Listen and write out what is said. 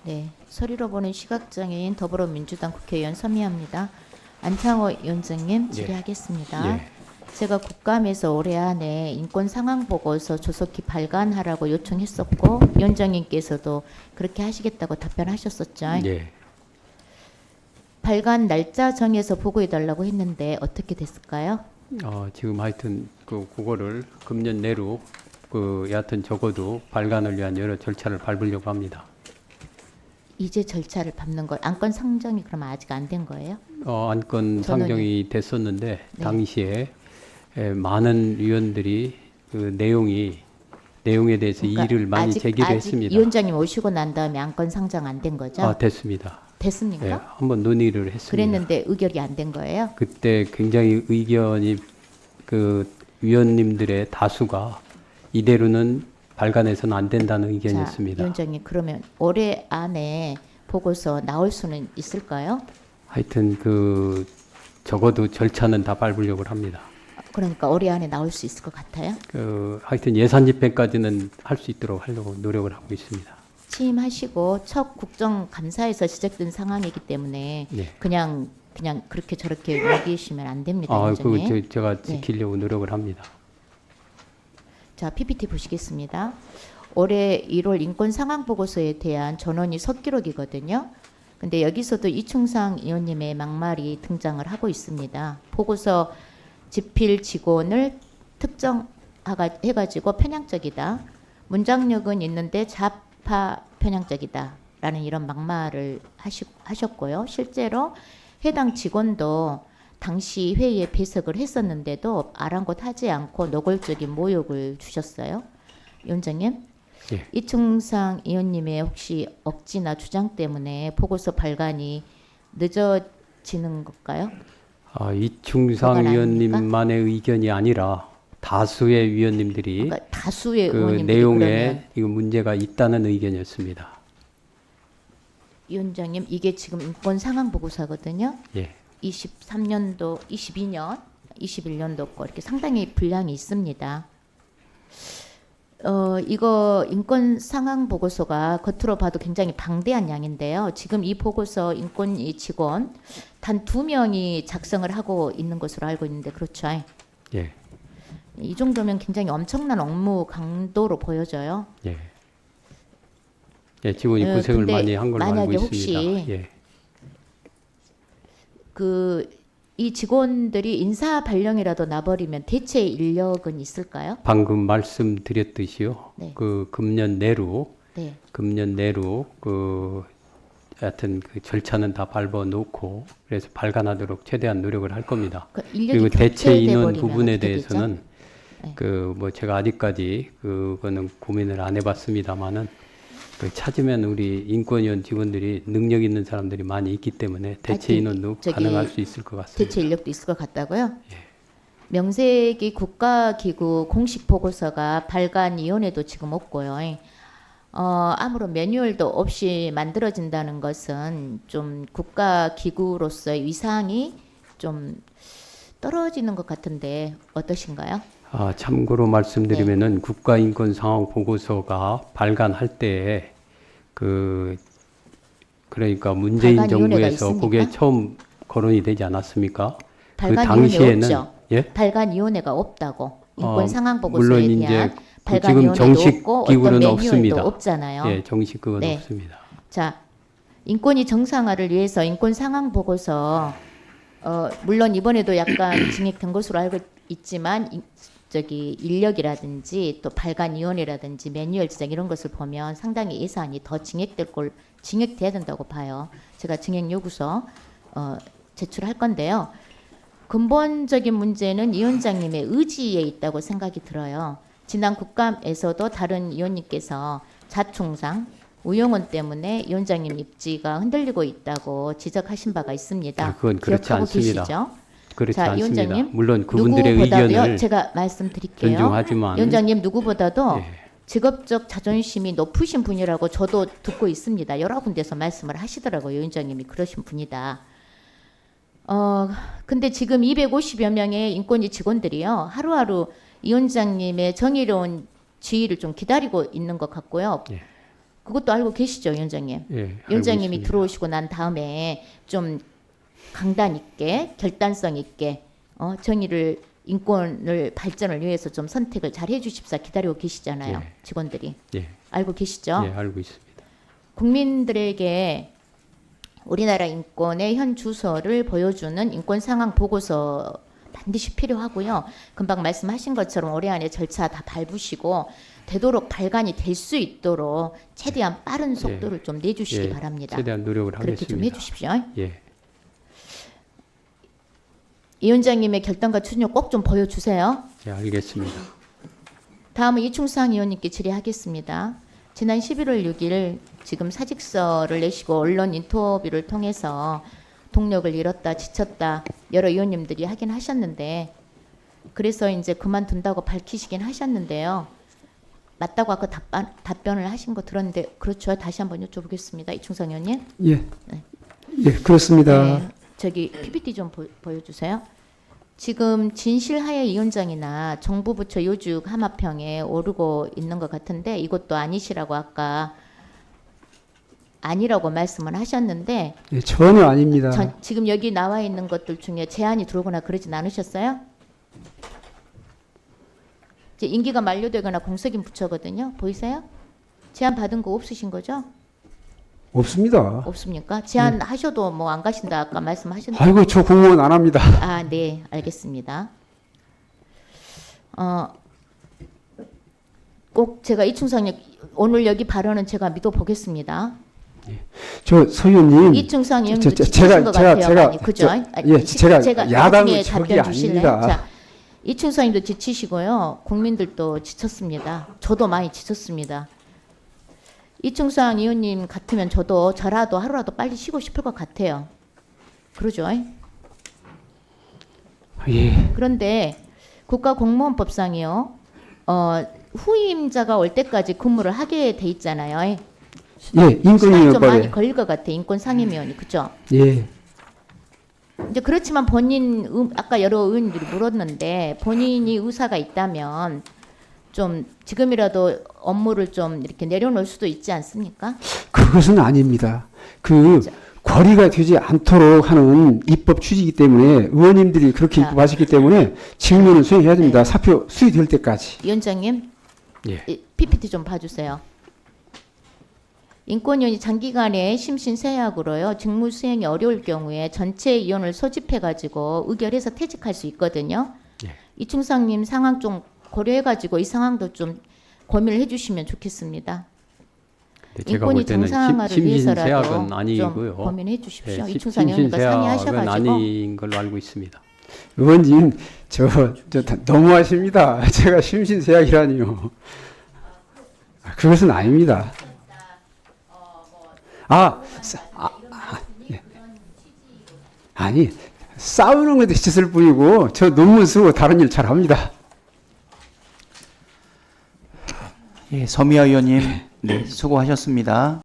네, 소리로 보는 시각장애인 더불어민주당 국회의원 서미합니다. 안창호 위원장님 질의하겠습니다. 예. 제가 국감에서 올해 안에 인권 상황 보고서 조속히 발간하라고 요청했었고 위원장님께서도 그렇게 하시겠다고 답변하셨었죠. 예. 발간 날짜 정해서 보고해달라고 했는데 어떻게 됐을까요? 지금 하여튼 그거를 금년 내로 여하튼 적어도 발간을 위한 여러 절차를 밟으려고 합니다. 이제 절차를 밟는 걸 안건 상정이 그럼 아직 안 된 거예요? 안건 상정이 됐었는데 네. 당시에 많은 위원들이 그 내용에 대해서 그러니까 이의를 많이 제기를 했습니다. 위원장님 오시고 난 다음에 안건 상정 안 된 거죠? 됐습니다. 됐습니까? 예, 한번 논의를 했습니다. 그랬는데 의결이 안 된 거예요? 그때 굉장히 의견이 그 위원님들의 다수가 이대로는 발간해서는 안 된다는 자, 의견이었습니다. 위원장님 그러면 올해 안에 보고서 나올 수는 있을까요? 하여튼 적어도 절차는 다 밟으려고 합니다. 그러니까 올해 안에 나올 수 있을 것 같아요? 하여튼 예산 집행까지는 할 수 있도록 하려고 노력을 하고 있습니다. 취임하시고 첫 국정감사에서 시작된 상황이기 때문에 네. 그냥 그렇게 저렇게 넘기시면 안 됩니다, 위원장님. 제가 네. 지키려고 노력을 합니다. 자, PPT 보시겠습니다. 올해 1월 인권 상황 보고서에 대한 전원이 서기록이거든요. 근데 여기서도 이충상 의원님의 막말이 등장을 하고 있습니다. 보고서 집필 직원을 특정해가지고 편향적이다. 문장력은 있는데 좌파 편향적이다. 라는 이런 막말을 하셨고요. 실제로 해당 직원도 당시 회의에 배석을 했었는데도 아랑곳하지 않고 노골적인 모욕을 주셨어요. 위원장님, 예. 이충상 의원님의 혹시 억지나 주장 때문에 보고서 발간이 늦어지는 걸까요? 이충상 그건 위원님만의 의견이 아니라 다수의 위원님들이 그러니까 다수의 그 의원님들이 내용에 그러면 이거 문제가 있다는 의견이었습니다. 위원장님 이게 지금 인권 상황 보고서거든요. 예. 23년도, 22년, 21년도 거 이렇게 상당히 분량이 있습니다. 이거 인권 상황 보고서가 겉으로 봐도 굉장히 방대한 양인데요. 지금 이 보고서 인권 이 직원 단 2명이 작성을 하고 있는 것으로 알고 있는데 그렇죠? 예. 이 정도면 굉장히 엄청난 업무 강도로 보여져요. 예. 예, 직원이 고생을 근데 많이 한 걸로 알고 만약에 있습니다. 혹시 예. 이 직원들이 인사 발령이라도 나버리면 대체 인력은 있을까요? 방금 말씀드렸듯이요. 네. 금년 내로 네. 하여튼 절차는 다 밟아 놓고 그래서 발간하도록 최대한 노력을 할 겁니다. 인력이 그리고 대체 인원 격퇴돼 부분에 버리면 어떻게 되죠? 대해서는 네. 제가 아직까지 그거는 고민을 안 해봤습니다만은 찾으면 우리 인권위원 직원들이 능력 있는 사람들이 많이 있기 때문에 대체 인원도 가능할 수 있을 것 같습니다. 대체 인력도 있을 것 같다고요? 예. 명색이 국가기구 공식 보고서가 발간위원회도 지금 없고요. 아무런 매뉴얼도 없이 만들어진다는 것은 좀 국가기구로서의 위상이 좀 떨어지는 것 같은데 어떠신가요? 참고로 말씀드리면은 국가인권 상황 보고서가 발간할 때 그러니까 문재인 발간위원회가 정부에서 있습니까? 그게 처음 거론이 되지 않았습니까? 발간위원회 없죠. 예? 발간위원회가 없다고 인권 상황 보고서에 물론 이제 대한 지금 발간위원회도 정식 없고 어떤 기구는 매뉴얼도 없습니다. 없잖아요. 예, 정식 그건 네. 없습니다. 자, 인권위 정상화를 위해서 인권 상황 보고서 물론 이번에도 약간 증액된 것으로 알고 있지만 인력이라든지 또 발간위원회라든지 매뉴얼 제작 이런 것을 보면 상당히 예산이 더 증액돼야 된다고 봐요. 제가 증액 요구서 제출할 건데요. 근본적인 문제는 위원장님의 의지에 있다고 생각이 들어요. 지난 국감에서도 다른 위원님께서 자충상 우영원 때문에 위원장님 입지가 흔들리고 있다고 지적하신 바가 있습니다. 그건 그렇지 기억하고 않습니다. 계시죠? 그렇지 자, 않습니다. 위원장님, 물론 그분들의 누구보다도요, 의견을 제가 말씀드릴게요. 존중하지만 위원장님 누구보다도 예. 직업적 자존심이 높으신 분이라고 저도 듣고 있습니다. 여러 군데서 말씀을 하시더라고요. 위원장님이 그러신 분이다. 근데 지금 250여 명의 인권위 직원들이요. 하루하루 위원장님의 정의로운 지휘를 좀 기다리고 있는 것 같고요. 예. 그것도 알고 계시죠, 위원장님? 예, 알고 위원장님이 있습니다. 들어오시고 난 다음에 좀 강단 있게, 결단성 있게 정의를 인권을 발전을 위해서 좀 선택을 잘 해주십사 기다리고 계시잖아요, 예. 직원들이. 예, 알고 계시죠? 예, 알고 있습니다. 국민들에게 우리나라 인권의 현 주소를 보여주는 인권 상황 보고서 반드시 필요하고요. 금방 말씀하신 것처럼 올해 안에 절차 다 밟으시고 되도록 발간이 될 수 있도록 최대한 빠른 속도를 좀 내주시기 예, 바랍니다. 최대한 노력을 그렇게 좀 하겠습니다. 해주십시오. 예, 이 위원장님의 결단과 추진력 꼭 좀 보여주세요. 예, 알겠습니다. 다음은 이충상 의원님께 질의하겠습니다. 지난 11월 6일 지금 사직서를 내시고 언론 인터뷰를 통해서 동력을 잃었다, 지쳤다 여러 의원님들이 하긴 하셨는데 그래서 이제 그만둔다고 밝히시긴 하셨는데요. 맞다고 아까 답변을 하신 거 들었는데 그렇죠? 다시 한번 여쭤보겠습니다. 이충상 의원님. 예, 예, 그렇습니다. 네, 저기 PPT 좀 보여주세요. 지금 진실하야 위원장이나 정부 부처 요직 하마평에 오르고 있는 것 같은데 이것도 아니시라고 아까 아니라고 말씀을 하셨는데 예, 전혀 아닙니다. 지금 여기 나와 있는 것들 중에 제안이 들어오거나 그러진 않으셨어요? 이제 임기가 만료되거나 공석인 부처거든요. 보이세요? 제안 받은 거 없으신 거죠? 없습니다. 없습니까? 제안 하셔도 뭐 안 가신다 아까 말씀하셨는데. 아이고, 저 공무원 안 합니다. 아, 네, 알겠습니다. 꼭 제가 이충상 오늘 여기 발언은 제가 믿어 보겠습니다. 저 소위원님, 이충상 의원님도 저, 지치신 것 같아요, 많이. 그죠? 예, 제가 야당의 나중에 적이 답변 주실래요? 아닙니다. 자, 이충상님도 지치시고요, 국민들도 지쳤습니다. 저도 많이 지쳤습니다. 이충상 의원님 같으면 저라도 하루라도 빨리 쉬고 싶을 것 같아요. 그러죠? 예, 그런데 국가공무원법상이요, 후임자가 올 때까지 근무를 하게 돼 있잖아요. 예, 시간 좀 많이 인권위원회법에. 걸릴 것 같아. 인권상임위원이. 그죠? 예, 이제 그렇지만 아까 여러 의원들이 물었는데 본인이 의사가 있다면 좀 지금이라도 업무를 좀 이렇게 내려놓을 수도 있지 않습니까? 그것은 아닙니다. 그 거리가 되지 않도록 하는 입법 취지이기 때문에 의원님들이 그렇게 자. 입법하셨기 때문에 직무는 수행해야 됩니다. 사표 수리될 때까지. 위원장님, 예, PPT 좀 봐주세요. 인권위원이 장기간의 심신세약으로요 직무 수행이 어려울 경우에 전체 위원을 소집해가지고 의결해서 퇴직할 수 있거든요. 예. 이충상님 상황 좀 고려해가지고 이 상황도 좀 고민을 해주시면 좋겠습니다. 네, 제가 볼 인권위 때는 정상화를 심신세약은 위해서라도 좀 아니고요. 고민해 주십시오. 예, 이충상 의원님과 심신세약은 상의하셔가지고. 아닌 걸로 알고 있습니다. 의원님, 저 너무하십니다. 제가 심신세약이라니요. 그것은 아닙니다. 예. 아니, 싸우는 것도 짓을 뿐이고 저 논문 쓰고 다른 일 잘합니다. 예, 서미아 의원님, 네, 수고하셨습니다.